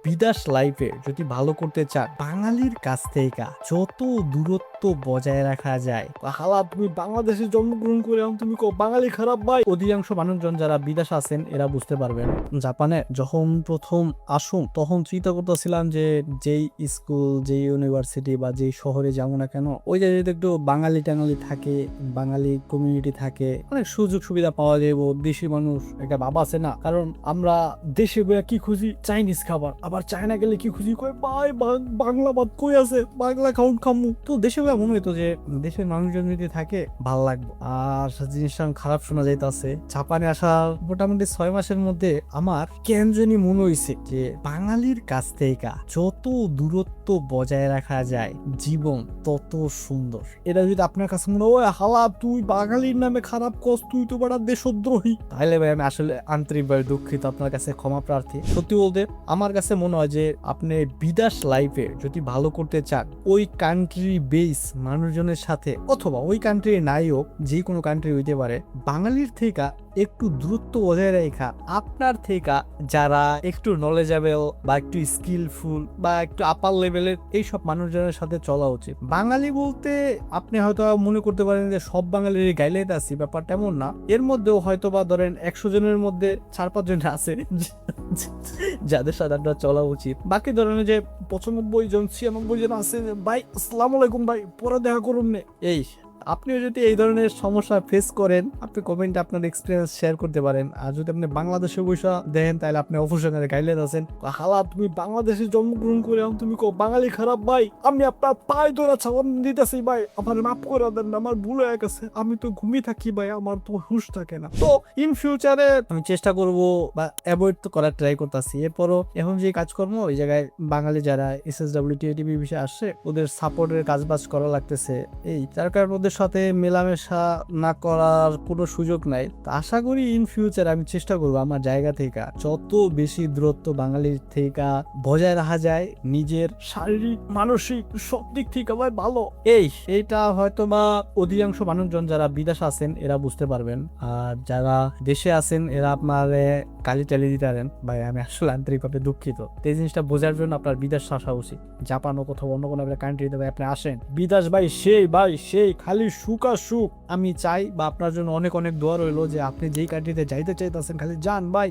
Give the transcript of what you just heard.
বিদেশ লাইফে যদি ভালো করতে চান, বাঙালির কাছ থেকে যত দূরত্ব বজায় রাখা যায়। হালা তুমি বাংলাদেশে জন্মগ্রহণ করে তুমি বাঙালি খারাপ ভাই। অধিকাংশ মানুষজন যারা বিদেশ আছেন এরা বুঝতে পারবেন। জাপানে যখন প্রথম আসুন তখন চিন্তা করতেছিলাম যে যেই স্কুল, যেই ইউনিভার্সিটি বা যেই শহরে যাবো না কেন, ওই জায়গায় একটু বাঙালি টাঙালি থাকে, বাঙালি কমিউনিটি থাকে, অনেক সুযোগ সুবিধা পাওয়া যাবো। দেশি মানুষ একটা ভাব আছে না, কারণ আমরা দেশে গিয়ে কি খুঁজি, চাইনিজ খাবার, আবার চায়না গেলে কি খুঁজি, কই ভাই বাংলা ভাত কই আছে, বাংলা খাউন খামু। তো দেশে গিয়ে মনে হইতো যে দেশের মানুষজন যদি থাকে ভাল লাগবে। আর জিনিসটা খারাপ শোনা যাইতেছে, জাপানে আসার মোটামুটি 6 মাসের মধ্যে আমার কেন জানি মনে হইছে যে বাঙালির কাছ থেকে যত দূরত্ব বজায় রাখা যায়, জীবন তত সুন্দর। এটা যদি আপনার কাছে মনে হয় হালা তুই বাঙালির নামে খারাপ কস, তুই তো বড় দেশদ্রোহী, তাহলে ভাই আমি আসলে আন্তরিকভাবে দুঃখিত, আপনার কাছে ক্ষমা প্রার্থী। সত্যি বলতে আমার কাছে মনে হয় যে আপনি বিদেশ লাইফে যদি ভালো করতে চান, ওই কান্ট্রি বেস মানুষজনের সাথে, অথবা ওই কান্ট্রি নাই হোক, যে কোনো কান্ট্রি হইতে পারে, বাঙালির থেকে একটু দূরত্ব বজায় রেখা আপনার থেকে যারা একটু নলেজেবল বা একটু স্কিলফুল বা একটু আপার লেভেলের এইসব মানুষজনের সাথে চলা উচিত। বাঙালি বলতে আপনি হয়তো মনে করতে পারেন যে সব বাঙালির গাইলাইতে আছি, ব্যাপারটা এমন না। এর মধ্যেও হয়তো বা ধরেন 100 জনের মধ্যে 4-5 জন আছে যাদের সাথে আপনার চলা উচিত। বাকি ধরেন যে 95 জন 96 জন আছে, ভাই আসসালামু আলাইকুম ভাই, পরে দেখা করুন নে। এই আপনিও যদি এই ধরনের সমস্যা ফেস করেন, আপনি কমেন্টে আপনার এক্সপিরিয়েন্স শেয়ার করতে পারেন। আর যদি আপনি বাংলাদেশে বসে দেখেন, তাহলে আপনি অবশ্যই গাইলেন আছেন হালা তুমি বাংলাদেশে জন্মগ্রহণ করে তুমি বাঙালি খারাপ ভাই, আমি আপনার পায়ে ধরে চালান দিতেছি ভাই, আমার মাফ করে দেন, আমার ভুল হয়ে গেছে, আমি তো ঘুমিয়ে থাকি ভাই, আমার তো হুশ থাকে না। তো ইন ফিউচারে আমি চেষ্টা করব বা অ্যাভয়েড তো করার ট্রাই করতেছি। এরপরও এখন যে কাজকর্ম, ওই জায়গায় বাঙালি যারা SSW টিভি বিষয়ে আসছে, ওদের সাপোর্টের কাজবাজ করা লাগতেছে। এই যার কারণে ওদের সাথে মেলামেশা না করার কোনো সুযোগ নাই। আশা করি ইন ফিউচার আমি চেষ্টা করবো আমার জায়গা থেকে যত বেশি দূরত্ব বাঙালির থেকে বজায় রাখা যায়, নিজের শারীরিক মানসিক সব দিক থেকে ভাই ভালো। এইটা হয়তো বা অধিকাংশ মানুষজন যারা বিদেশ আছেন এরা বুঝতে পারবেন। আর যারা দেশে আছেন এরা আপনার গালি টালি দিতে পারেন ভাই, আমি আসলে আন্তরিকভাবে দুঃখিত। এই জিনিসটা বোঝার জন্য আপনার বিদেশ আসা উচিত। জাপান ও কোথাও অন্য কোনো কান্ট্রিতে ভাই আপনি আসেন, বিদেশ ভাই সেই খালি সুখ আর সুখ। আমি চাই বা আপনার জন্য অনেক অনেক দোয়া রইলো যে আপনি যেই কান্ট্রিতে যাইতে চাইতেছেন খালি যান ভাই।